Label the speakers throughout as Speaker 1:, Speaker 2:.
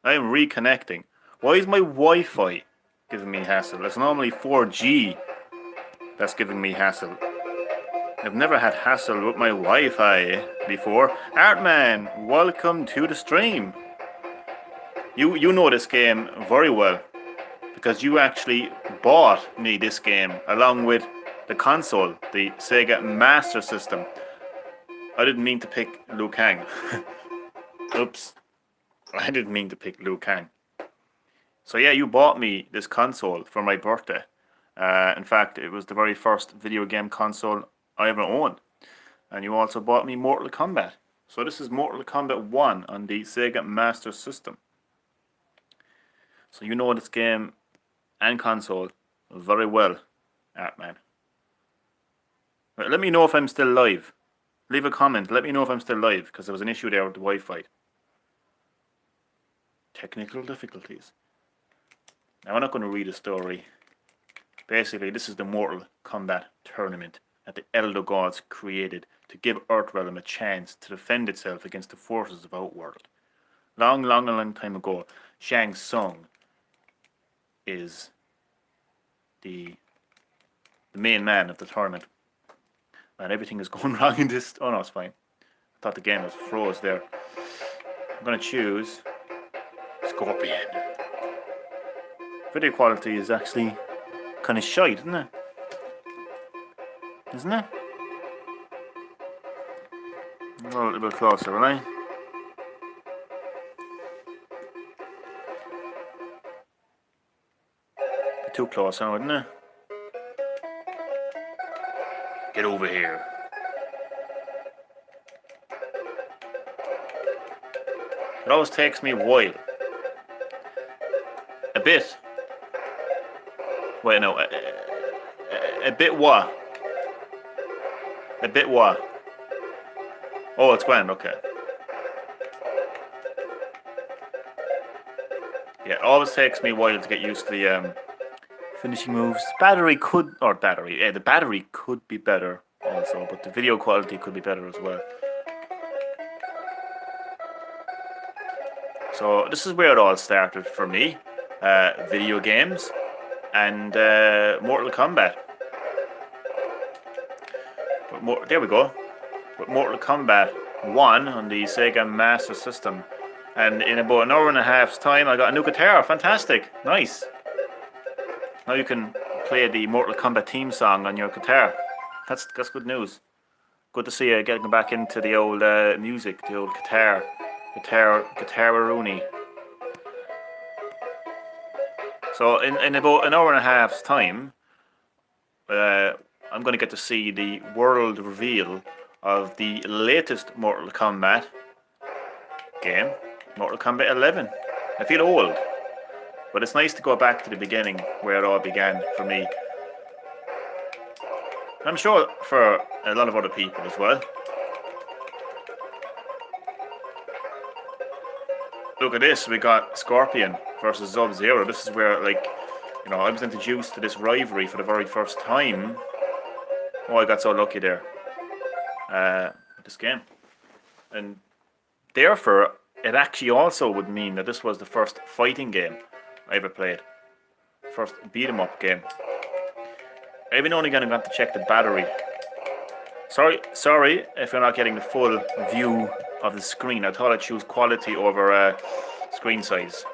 Speaker 1: I'm reconnecting. Why is my Wi-Fi giving me hassle? It's normally 4G that's giving me hassle. I've never had hassle with my Wi-Fi before. Artman, welcome to the stream. You know this game very well because you actually bought me this game along with the console, the Sega Master System. I didn't mean to pick Liu Kang. Oops. I didn't mean to pick Liu Kang. So yeah, you bought me this console for my birthday. In fact, it was the very first video game console I ever owned. And you also bought me Mortal Kombat. So this is Mortal Kombat 1 on the Sega Master System. So you know this game and console very well, Artman. Right, let me know if I'm still live. Leave a comment, let me know if I'm still live, because there was an issue there with the Wi-Fi. Technical difficulties. Now I'm not going to read a story. Basically, this is the Mortal Kombat tournament that the Elder Gods created to give Earthrealm a chance to defend itself against the forces of Outworld. Long time ago, Shang Tsung is the main man of the tournament. And everything is going wrong in this. Oh no, it's fine. I thought the game was froze there. I'm going to choose Scorpion. Video quality is actually kind of shite, isn't it? Isn't it? A little bit closer, will I? Too close now, wouldn't it? Get over here. It always takes me a while. A bit. Wait, no. A bit what? A bit what? Oh, it's grand, okay. Yeah, it always takes me a while to get used to the finishing moves. The battery could be better also, but the video quality could be better as well. So this is where it all started for me. Video games and Mortal Kombat. There we go. With Mortal Kombat 1 on the Sega Master System. And in about an hour and a half's time I got a new guitar. Fantastic. Nice. Now you can play the Mortal Kombat theme song on your guitar. That's good news. Good to see you getting back into the old music, the old guitar-a-rooney. So in about an hour and a half's time, I'm going to get to see the world reveal of the latest Mortal Kombat game, Mortal Kombat 11. I feel old. But it's nice to go back to the beginning where it all began for me. I'm sure for a lot of other people as well. Look at this, we got Scorpion versus Sub-Zero. This is where, like, you know, I was introduced to this rivalry for the very first time. Oh, I got so lucky there. With this game. And therefore, it actually also would mean that this was the first fighting game I ever played. First beat 'em up game. Every now and again I got to check the battery. Sorry if you're not getting the full view of the screen. I thought I'd choose quality over screen size.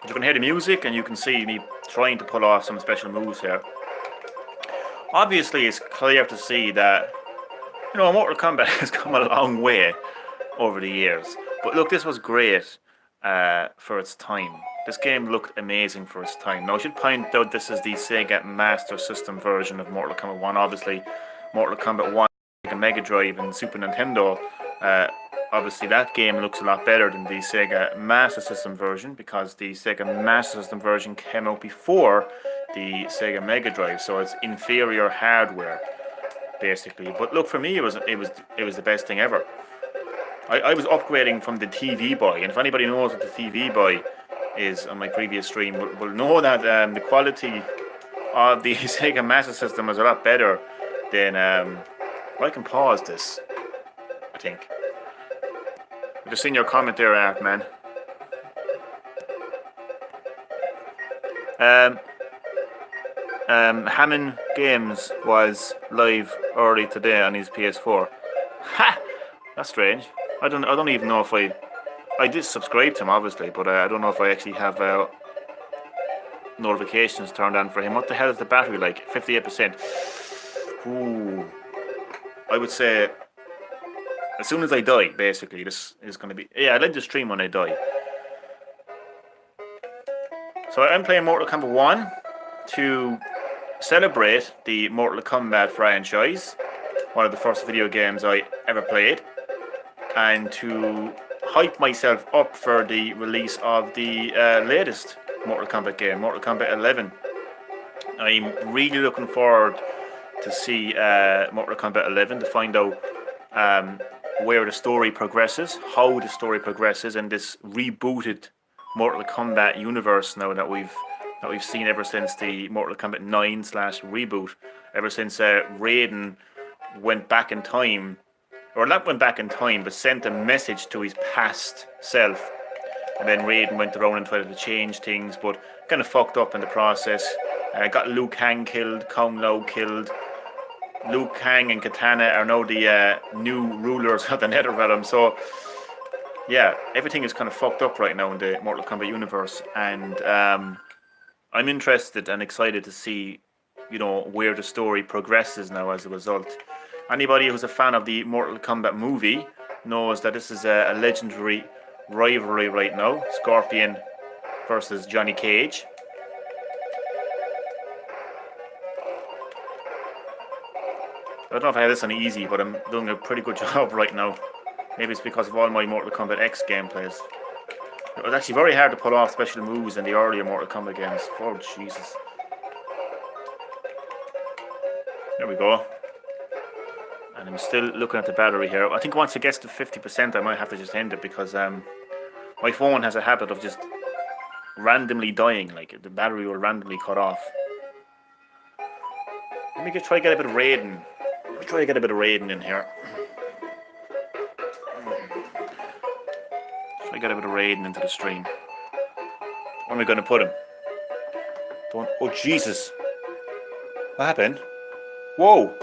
Speaker 1: But you can hear the music and you can see me trying to pull off some special moves here. Obviously it's clear to see that, you know, Mortal Kombat has come a long way over the years. But look, this was great. For its time. This game looked amazing for its time. Now I should point out this is the Sega Master System version of Mortal Kombat 1. Obviously, Mortal Kombat 1, Sega Mega Drive and Super Nintendo. Obviously that game looks a lot better than the Sega Master System version because the Sega Master System version came out before the Sega Mega Drive, so it's inferior hardware, basically. But look, for me it was the best thing ever. I was upgrading from the TV Boy, and if anybody knows what the TV Boy is on my previous stream, will know that the quality of the Sega Master System was a lot better than... I can pause this, I think. I just seen your comment there, Art, man. Um, Hammond Games was live early today on his PS4. Ha! That's strange. I don't even know if I did subscribe to him, obviously, but I don't know if I actually have notifications turned on for him. What the hell is the battery like? 58%. Ooh. I would say as soon as I die, basically, this is going to be... Yeah, I'll end the stream when I die. So I'm playing Mortal Kombat 1 to celebrate the Mortal Kombat franchise, one of the first video games I ever played, and to hype myself up for the release of the latest Mortal Kombat game, Mortal Kombat 11. I'm really looking forward to see Mortal Kombat 11 to find out where the story progresses, how the story progresses in this rebooted Mortal Kombat universe now that we've seen ever since the Mortal Kombat 9 / reboot, ever since Raiden went back in time, or not went back in time, but sent a message to his past self. And then Raiden went around and tried to change things, but kind of fucked up in the process. Got Liu Kang killed, Kung Lao killed. Liu Kang and Katana are now the new rulers of the Netherrealm. So, yeah, everything is kind of fucked up right now in the Mortal Kombat universe. And I'm interested and excited to see, where the story progresses now as a result. Anybody who's a fan of the Mortal Kombat movie knows that this is a legendary rivalry right now. Scorpion versus Johnny Cage. I don't know if I had this on easy, but I'm doing a pretty good job right now. Maybe it's because of all my Mortal Kombat X gameplays. It was actually very hard to pull off special moves in the earlier Mortal Kombat games. Oh, Jesus. There we go. And I'm still looking at the battery here. I think once it gets to 50%, I might have to just end it because my phone has a habit of just randomly dying. Like, the battery will randomly cut off. Let me try to get a bit of Raiden. Let me try to get a bit of Raiden in here. Try to get a bit of Raiden into the stream. Where am I going to put him? Oh, Jesus. What happened? Whoa.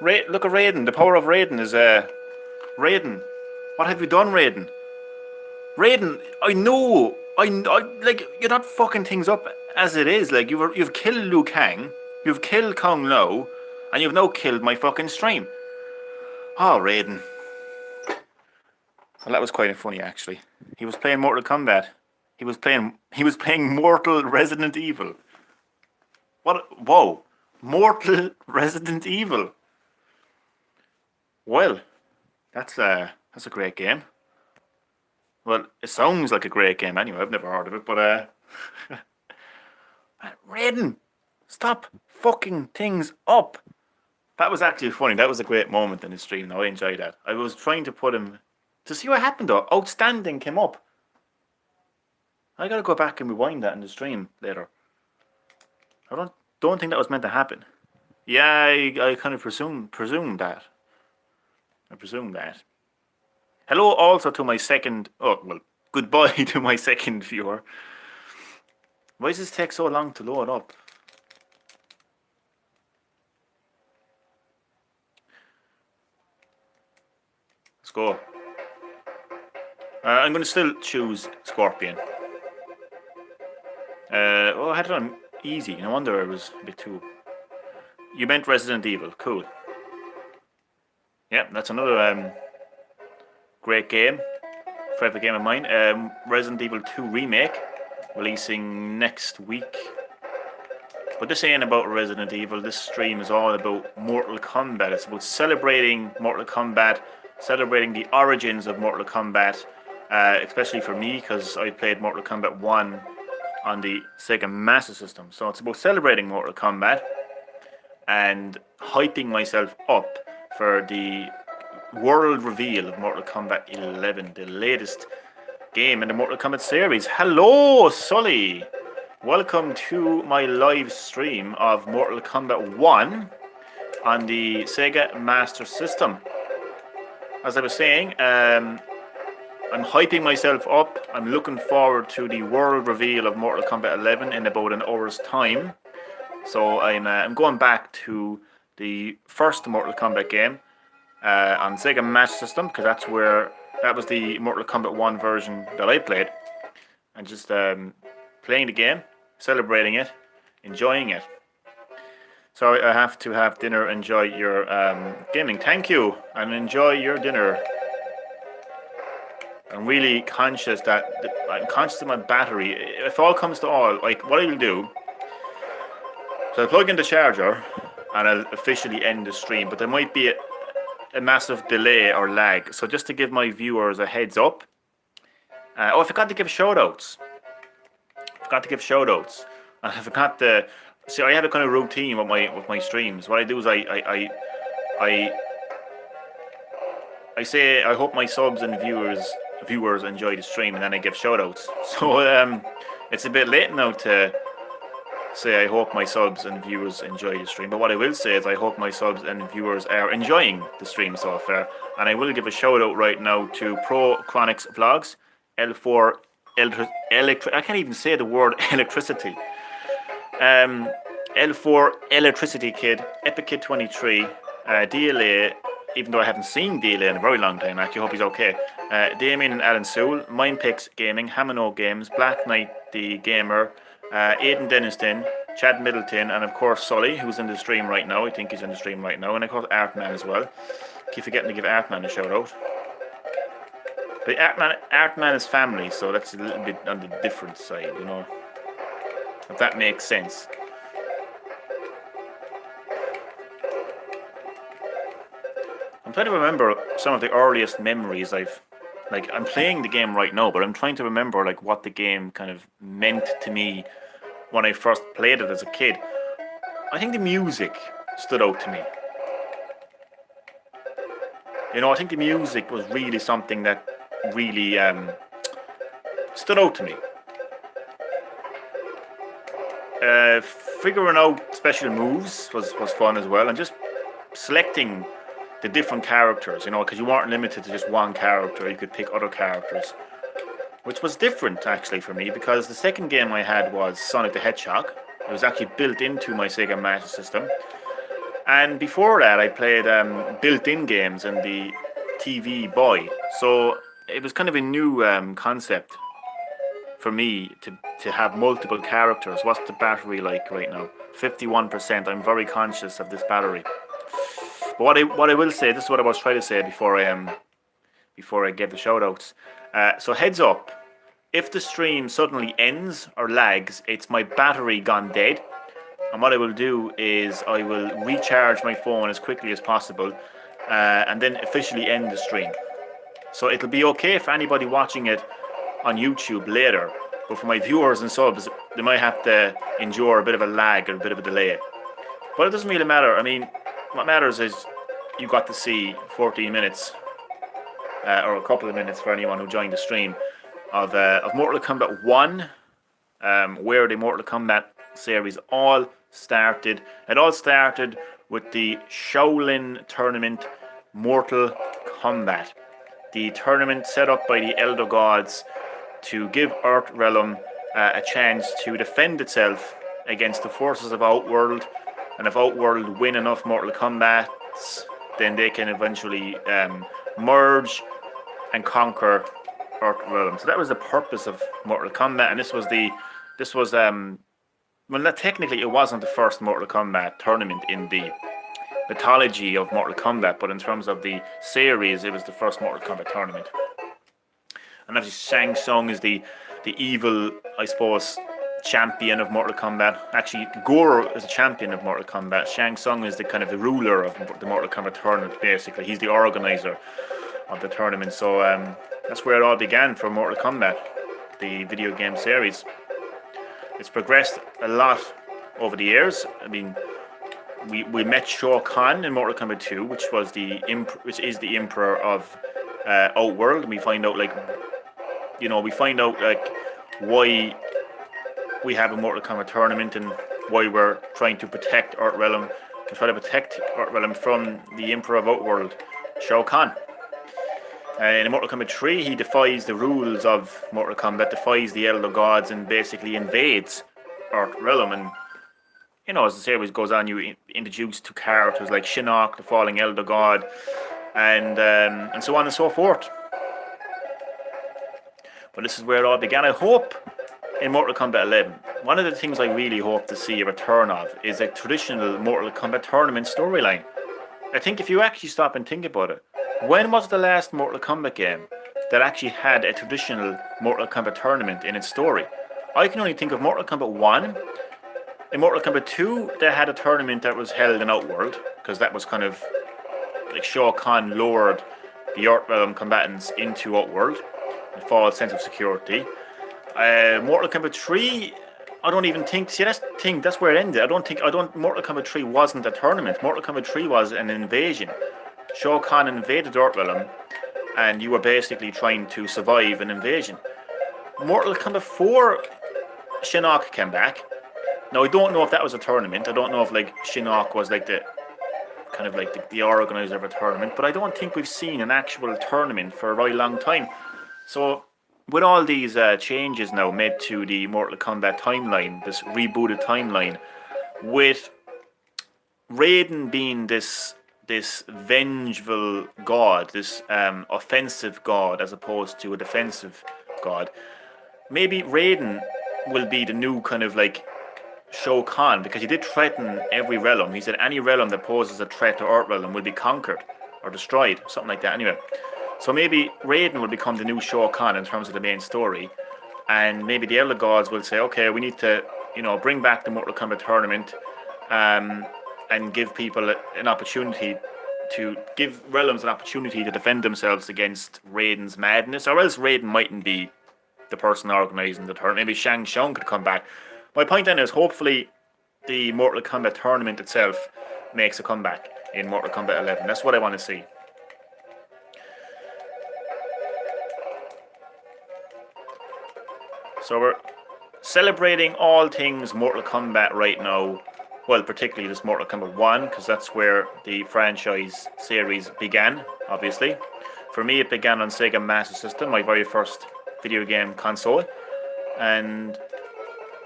Speaker 1: Look at Raiden. The power of Raiden is... Raiden. What have you done, Raiden? Raiden, I know. Like, you're not fucking things up as it is. Like, you've killed Liu Kang. You've killed Kung Lao. And you've now killed my fucking stream. Oh, Raiden. Well, that was quite funny, actually. He was playing Mortal Kombat. He was playing Mortal Resident Evil. What? Whoa. Mortal Resident Evil. Well, that's a great game. Well, it sounds like a great game anyway. I've never heard of it, but Raiden, stop fucking things up. That was actually funny. That was a great moment in the stream. I enjoyed that. I was trying to put him to see what happened though. Outstanding came up. I gotta go back and rewind that in the stream later. I don't think that was meant to happen. Yeah, I kind of presumed that. I presume that. Hello also to my second... Oh, well, goodbye to my second viewer. Why does this take so long to load up? Let's go. I'm going to still choose Scorpion. Oh, I had it on easy. No wonder it was a bit too... You meant Resident Evil. Cool. Yeah, that's another great game. Favorite game of mine. Resident Evil 2 Remake. Releasing next week. But this ain't about Resident Evil. This stream is all about Mortal Kombat. It's about celebrating Mortal Kombat. Celebrating the origins of Mortal Kombat. Especially for me, because I played Mortal Kombat 1 on the Sega Master System. So it's about celebrating Mortal Kombat. And hyping myself up for the world reveal of Mortal Kombat 11, the latest game in the Mortal Kombat series. Hello, Sully! Welcome to my live stream of Mortal Kombat 1 on the Sega Master System. As I was saying, I'm hyping myself up. I'm looking forward to the world reveal of Mortal Kombat 11 in about an hour's time. So I'm going back to the first Mortal Kombat game on Sega Master System, because that was the Mortal Kombat 1 version that I played, and just playing the game, celebrating it, enjoying it. Sorry, I have to have dinner. Enjoy your gaming. Thank you, and enjoy your dinner. I'm really conscious that I'm conscious of my battery. If all comes to all, like what I'll do, so I'll plug in the charger and I'll officially end the stream. But there might be a massive delay or lag. So just to give my viewers a heads up. I forgot to give shoutouts. And I forgot to. See, I have a kind of routine with my streams. What I do is I say I hope my subs and viewers enjoy the stream, and then I give shoutouts. So it's a bit late now to say I hope my subs and viewers enjoy the stream. But what I will say is I hope my subs and viewers are enjoying the stream so far. And I will give a shout out right now to Pro Chronics Vlogs, L4 I can't even say the word electricity. L4 Electricity Kid, Epic Kid 23, DLA, even though I haven't seen DLA in a very long time, actually, I hope he's okay. Damien and Alan Sewell, Mindpix Gaming, Hamano Games, Black Knight the Gamer, Aidan Denniston, Chad Middleton, and of course Sully, who's in the stream right now. I think he's in the stream right now, and of course Artman as well. Keep forgetting to give Artman a shout out. But Artman is family, so that's a little bit on the different side, you know, if that makes sense. I'm trying to remember some of the earliest memories I'm playing the game right now, but I'm trying to remember like what the game kind of meant to me when I first played it as a kid. I think the music stood out to me. You know, I think the music was really something that really stood out to me. Figuring out special moves was fun as well, and just selecting the different characters, you know, because you weren't limited to just one character. You could pick other characters, which was different actually for me, because the second game I had was Sonic the Hedgehog. It was actually built into my Sega Master System, and before that I played built-in games in the TV Boy. So it was kind of a new concept for me to have multiple characters. What's the battery like right now? 51%. I'm very conscious of this battery. But what I will say, this is what I was trying to say before I gave the shoutouts. So heads up, if the stream suddenly ends or lags, it's my battery gone dead. And what I will do is I will recharge my phone as quickly as possible, and then officially end the stream. So it'll be okay for anybody watching it on YouTube later, but for my viewers and subs, they might have to endure a bit of a lag or a bit of a delay. But it doesn't really matter. I mean, what matters is you got to see 14 minutes or a couple of minutes for anyone who joined the stream of Mortal Kombat 1, where the Mortal Kombat series all started. It all started with the Shaolin Tournament Mortal Kombat, the tournament set up by the Elder Gods to give Earth Realm a chance to defend itself against the forces of Outworld. And if Outworld win enough Mortal Kombats, then they can eventually merge and conquer Earth Realm. So that was the purpose of Mortal Kombat, and this was well, technically it wasn't the first Mortal Kombat tournament in the mythology of Mortal Kombat, but in terms of the series, it was the first Mortal Kombat tournament. And obviously Shang Tsung is the evil, I suppose, champion of Mortal Kombat. Actually, Goro is a champion of Mortal Kombat. Shang Tsung is the kind of the ruler of the Mortal Kombat tournament, basically. He's the organizer of the tournament. So that's where it all began for Mortal Kombat, the video game series. It's progressed a lot over the years. I mean, we met Shao Kahn in Mortal Kombat 2, which is the Emperor of Outworld, and we find out why we have a Mortal Kombat tournament and why we're trying to protect Earth Realm, from the Emperor of Outworld, Shao Kahn. In Mortal Kombat 3, he defies the rules of Mortal Kombat, defies the Elder Gods, and basically invades Earth Realm. And as the series goes on, you introduce two characters like Shinnok, the falling Elder God, and so on and so forth. But this is where it all began. I hope in Mortal Kombat 11, one of the things I really hope to see a return of is a traditional Mortal Kombat tournament storyline. I think if you actually stop and think about it, when was the last Mortal Kombat game that actually had a traditional Mortal Kombat tournament in its story? I can only think of Mortal Kombat 1. In Mortal Kombat 2, they had a tournament that was held in Outworld, because that was kind of like Shao Kahn lowered the Earth Realm combatants into Outworld, a false sense of security. Mortal Kombat 3, I don't even think. See, that's where it ended. Mortal Kombat 3 wasn't a tournament. Mortal Kombat 3 was an invasion. Shao Kahn invaded Earth Realm, and you were basically trying to survive an invasion. Mortal Kombat 4, Shinnok came back. Now I don't know if that was a tournament. I don't know if Shinnok was the organizer of a tournament. But I don't think we've seen an actual tournament for a very long time. So with all these changes now made to the Mortal Kombat timeline, this rebooted timeline, with Raiden being this vengeful god, this offensive god as opposed to a defensive god, maybe Raiden will be the new kind of Shao Kahn, because he did threaten every realm. He said any realm that poses a threat to Earth Realm will be conquered or destroyed, something like that. Anyway, so maybe Raiden will become the new Shao Kahn in terms of the main story, and maybe the Elder Gods will say, okay, we need to, bring back the Mortal Kombat tournament, and give people an opportunity to give realms an opportunity to defend themselves against Raiden's madness, or else Raiden mightn't be the person organising the tournament. Maybe Shang Tsung could come back. My point then is, hopefully the Mortal Kombat tournament itself makes a comeback in Mortal Kombat 11. That's what I want to see. So we're celebrating all things Mortal Kombat right now. Well, particularly this Mortal Kombat 1, because that's where the franchise series began, obviously. For me, it began on Sega Master System, my very first video game console. And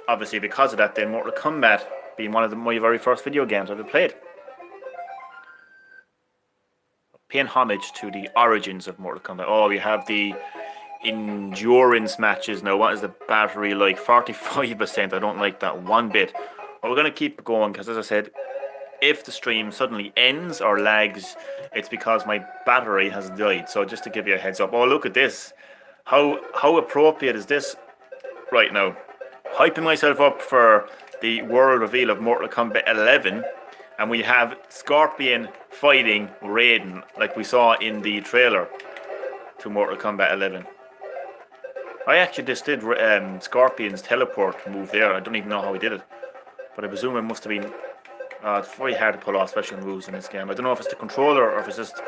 Speaker 1: obviously because of that, then Mortal Kombat being one of my very first video games I've ever played. Paying homage to the origins of Mortal Kombat. Oh, we have the endurance matches now. What is the battery like? 45%. I don't like that one bit. But we're going to keep going, because as I said, if the stream suddenly ends or lags, it's because my battery has died. So just to give you a heads up. Oh, look at this. How appropriate is this right now? Hyping myself up for the world reveal of Mortal Kombat 11, and we have Scorpion fighting Raiden, like we saw in the trailer to Mortal Kombat 11. I actually just did Scorpion's teleport move there. I don't even know how he did it, but I presume it must have been. It's very hard to pull off special moves in this game. I don't know if it's the controller or if it's just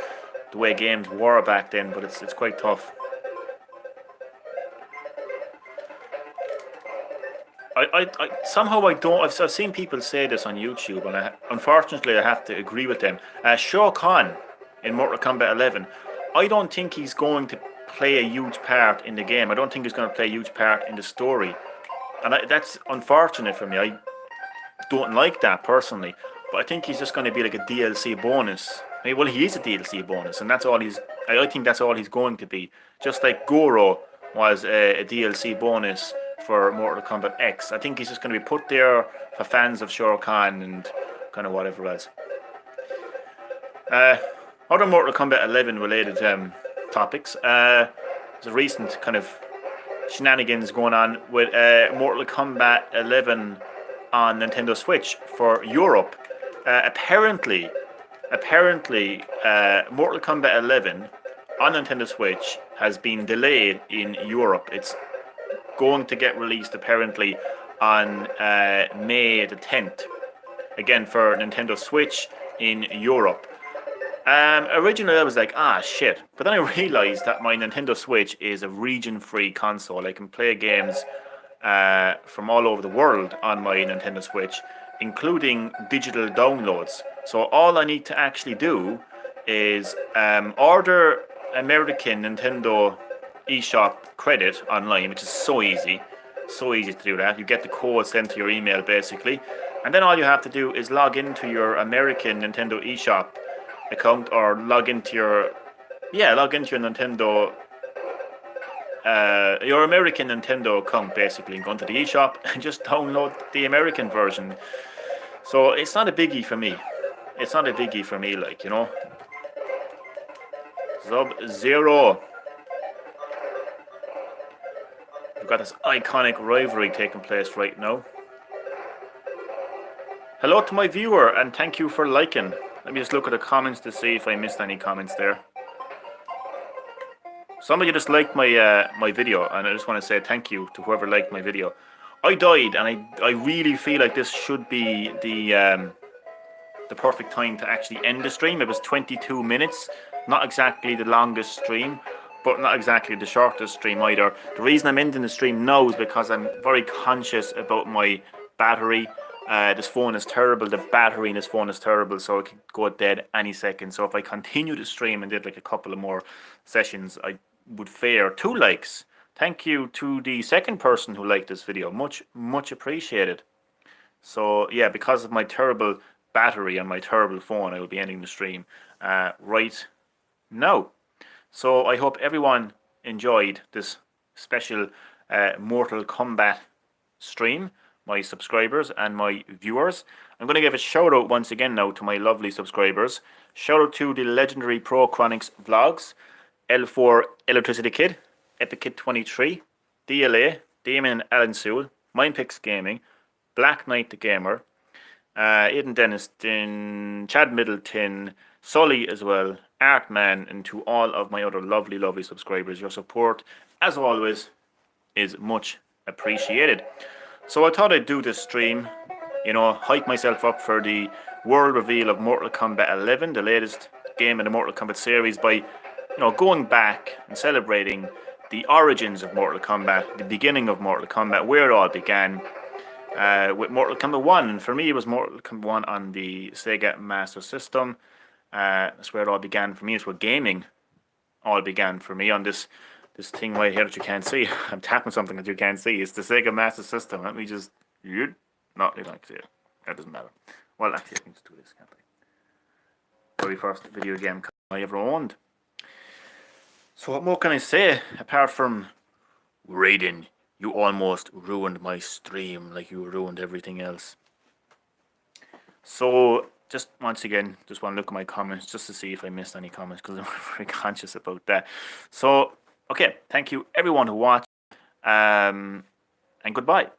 Speaker 1: the way games were back then, but it's quite tough. I've seen people say this on YouTube, and unfortunately I have to agree with them. Shao Kahn in Mortal Kombat 11, I don't think he's going to play a huge part in the game. I don't think he's going to play a huge part in the story, and that's unfortunate for me. I don't like that personally, but I think he's just going to be like a DLC bonus. Well, he is a DLC bonus, and that's all I think that's all he's going to be. Just like Goro was a DLC bonus for Mortal Kombat X. I think he's just going to be put there for fans of Shao Kahn and kind of whatever else. Other Mortal Kombat 11 related topics. There's a recent kind of shenanigans going on with Mortal Kombat 11 on Nintendo Switch for Europe. Apparently, Mortal Kombat 11 on Nintendo Switch has been delayed in Europe. It's going to get released apparently on May the 10th. Again, for Nintendo Switch in Europe. Originally I was like, shit. But then I realized that my Nintendo Switch is a region-free console. I can play games from all over the world on my Nintendo Switch, including digital downloads. So all I need to actually do is order American Nintendo eShop credit online, which is so easy. So easy to do that. You get the code sent to your email basically, and then all you have to do is log into your American Nintendo eShop account, or log into your Nintendo your American Nintendo account basically, and go into the eShop and just download the American version. So it's not a biggie for me. It's not a biggie for me, like, you know. Sub-Zero. We've got this iconic rivalry taking place right now. Hello to my viewer, and thank you for liking. Let me just look at the comments to see if I missed any comments there. Somebody just liked my my video, and I just want to say thank you to whoever liked my video. I died, and I really feel like this should be the perfect time to actually end the stream. It was 22 minutes, not exactly the longest stream, but not exactly the shortest stream either. The reason I'm ending the stream now is because I'm very conscious about my battery. This phone is terrible. The battery in this phone is terrible, so it could go dead any second. So if I continue to stream and did like a couple of more sessions, I would fare 2 likes. Thank you to the second person who liked this video. Much appreciated. So yeah, because of my terrible battery on my terrible phone, I will be ending the stream right now. So I hope everyone enjoyed this special Mortal Kombat stream, my subscribers and my viewers. I'm going to give a shout out once again now to my lovely subscribers. Shout out to the legendary Pro Chronics Vlogs, L4 Electricity Kid, Epic Kid 23, DLA, Damon and Alan Sewell, Mindpix Gaming, Black Knight the Gamer, Aidan Denniston, Chad Middleton, Sully as well, Artman, and to all of my other lovely subscribers. Your support, as always, is much appreciated. So I thought I'd do this stream, you know, hype myself up for the world reveal of Mortal Kombat 11, the latest game in the Mortal Kombat series, by, you know, going back and celebrating the origins of Mortal Kombat, the beginning of Mortal Kombat, where it all began. With Mortal Kombat 1, and for me it was Mortal Kombat 1 on the Sega Master System. That's where it all began for me. It's where gaming all began for me, on this thing right here that you can't see. I'm tapping something that you can't see. It's the Sega Master System. Let me just... No, you don't see it. That doesn't matter. Well, actually, I can just do this, can't I? Very first video game I ever owned. So what more can I say, apart from... Raiden, you almost ruined my stream like you ruined everything else. So, just once again, just want to look at my comments just to see if I missed any comments, because I'm very conscious about that. So, okay, thank you everyone who watched, and goodbye.